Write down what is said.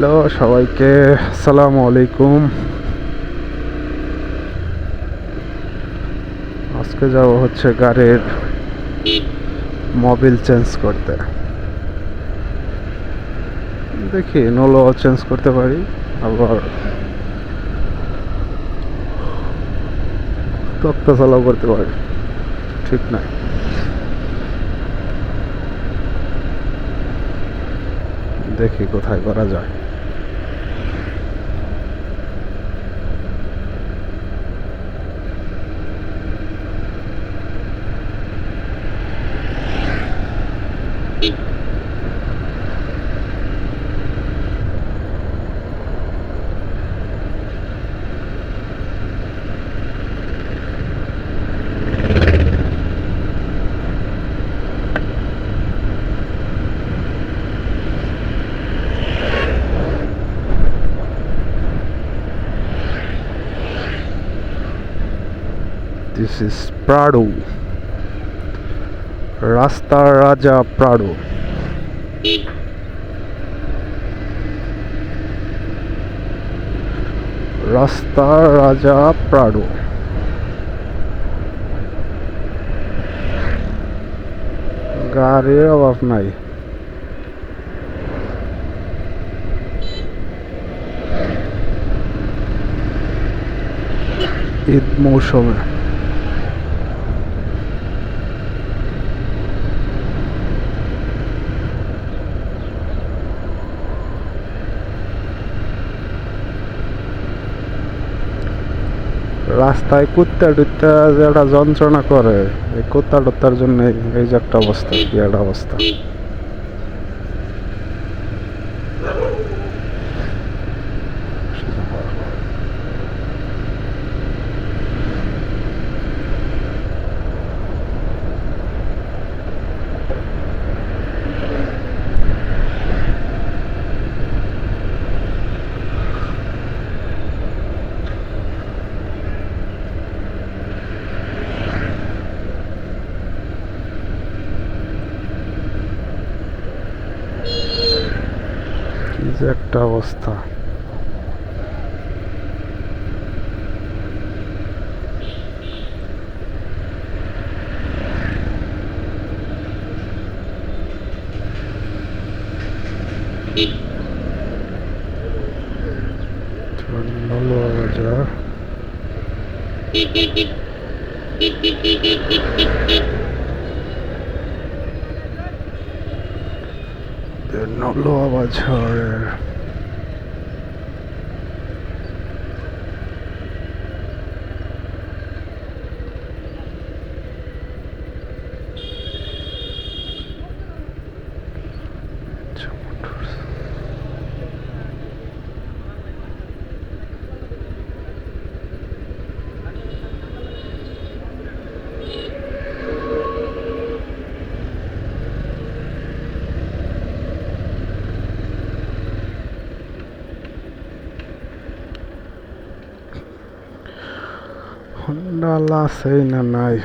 Hello সবাইকে, আসসালামু আলাইকুম। আজকে যাব হচ্ছে গাড়ির মোবিল চেঞ্জ করতে। দেখি নলো চেঞ্জ করতে পারি, আবার তক্তা চালাও করতে পারি, ঠিক নাই। দেখি কোথায় করা যায়। দিস ইজ প্রাডো, রাস্তার রাজা প্রাডো। রাস্তার রাজা প্রাডো। গাড়ির অভাব নাই। ঈদ মৌসুমে রাস্তায় কুত্তা টুত্তা যে একটা যন্ত্রণা করে, এই কুত্তা টুত্তার জন্য এই যে একটা অবস্থা, কি একটা অবস্থা। কি যে একটা অবস্থা। বাজার নলোয়া বাজারের হন্ডা আছে না নাই।